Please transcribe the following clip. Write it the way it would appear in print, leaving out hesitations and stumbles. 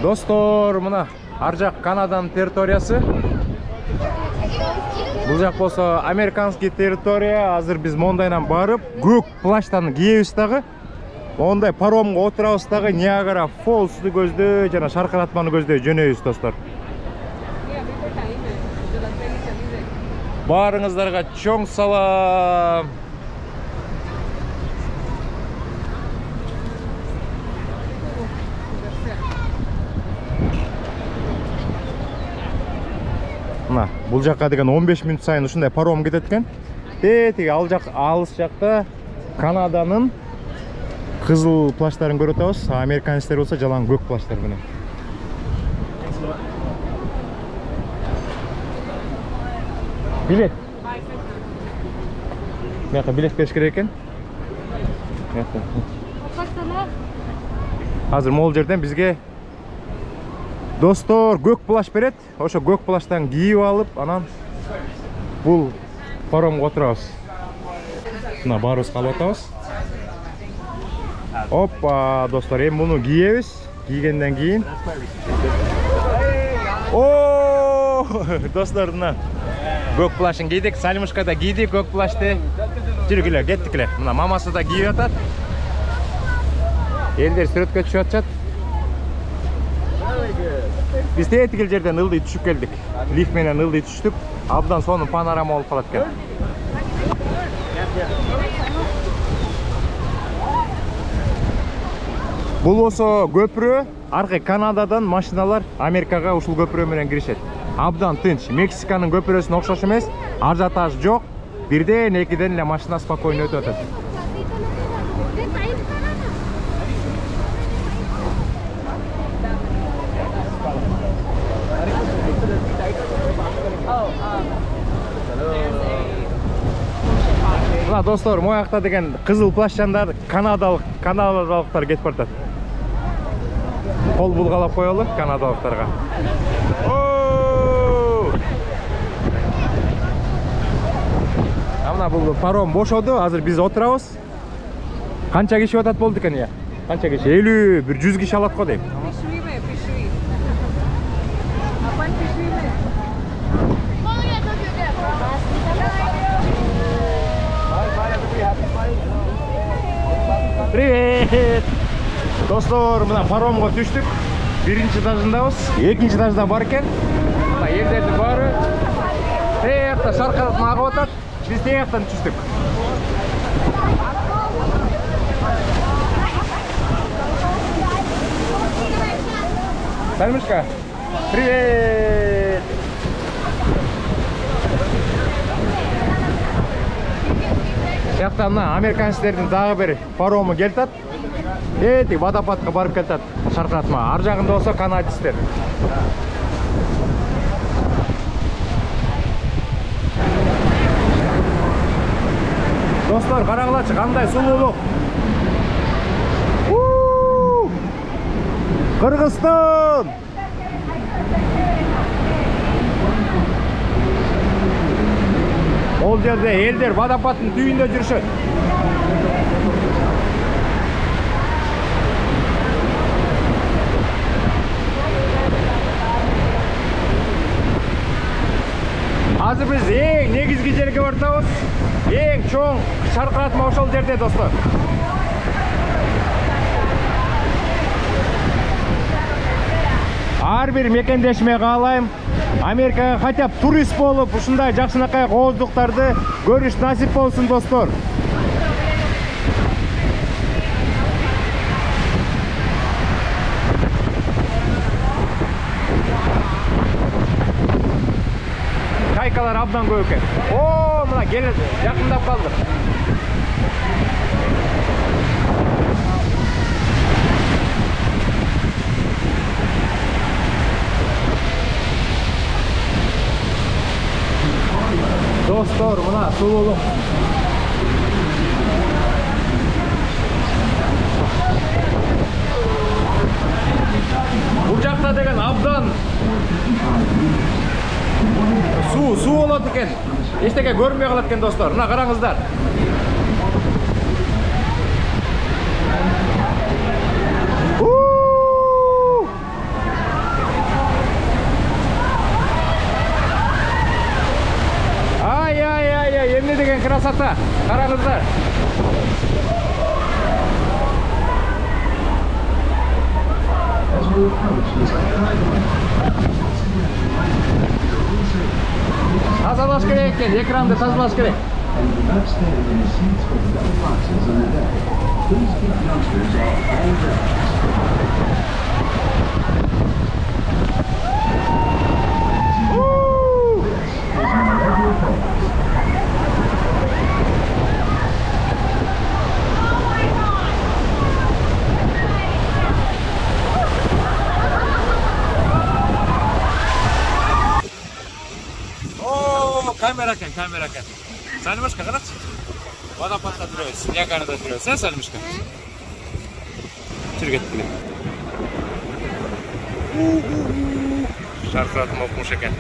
Достор, мына ар жак Канаданын территориясы. Бул жак болсо американский территория. Азыр биз мондайдан барып, көк плащтан кийебиз дагы. Ондай паромго отурабыз дагы, Ниагара Фоллсту көздөй жана шаркыратманы көздөй жөнөйбүз, достор. Барыңыздарга чоң салам. Мына, бул жакка деген 15 мүнөт сайын ушундай паром кетет экен. Тиги ал жак алыс жакта Канаданын кызыл плащтарын көрүп атабыз. Американецтер болсо жалаң көк плащтар менен. Билет. Мыяка билет бериш керек экен. Азыр могул жерден бизге достор көк плащ берет. Ошо көк плащтан кийип алып, анан бул паромго отурабыз. Мына баарыбыз калып атабыз. Опа, достор, эми муну кийебиз. Кийгенден кийин. О, достор, мына көк плащын кийдик, Сальмушка да кийдик көк плащты. Жүргүлө, кеттикиле. Мына мамасы да кийип атат. Элдер сүрөткө түшүп атышат. Биз тетигил жерден ылдый түшүп келдик. Лифт менен ылдый түштүк. Абдан сонун панорама болуп калат экен. Бул болсо көпүрө, аркы Канададан машиналар Америкага ушул көпүрө менен киришет. Абдан тынч. Мексиканын көпүрөсүнө окшош эмес, ажиотаж жок. Бирден экиден эле машина спокойно өтүп атат. Мына достор, моякта деген кызыл плащандар канадалыктар кетип баратат. Кол булгалап коелу канадалыктарга. Мына бул паром бошоду, азыр биз отурабыз. Канча киши атат болду экен я? Канча киши? 50, 100 киши алат го дейм. Привет! Достор, мына паромго түштүк. Биринчи этажындабыз. Экинчи этажда бар экен. Мына элдердин баары тиякта шаркырат агып атат. Биз тияктан түштүк. Сальмушка. Привет! Тиякта мына американецтердин дагы бир парому келтат. Эти водопадка барып кетат. Шаркыратма. Ар жагында болсо канадецтер. Достор, карагылачы, кандай сулуулук. Кыргызстан! Ол жерде элдер водопадтын түбүндө жүрүшөт. Азыр биз эң негизги жерге бартабыз. Эң чоң шаркыратма ошол жерде, достор. Ар бир мекендешиме каалайм. Америкага хотя бы турист болуп, ушундай жакшынакай кооздуктарды көрүш насип болсун, достор. Чайкалар абдан көп экен. О, мына келет, жакындап калдык. Dostor, mına suluğum. Bu jakta degen abdan su болот экен. Эчтеке көрүнбөй калат экен, достор. Мына караңыздар. Артта, қараңыздар. Тазалаш керек екен, экранды тазалаш керек. Камера екен. Салимашка, қарақшы. Водопадта жүресіз, Ниагарада жүресіз, Салимашка? Жүр кетіп келеді. Шарқыратым оқымыш екен.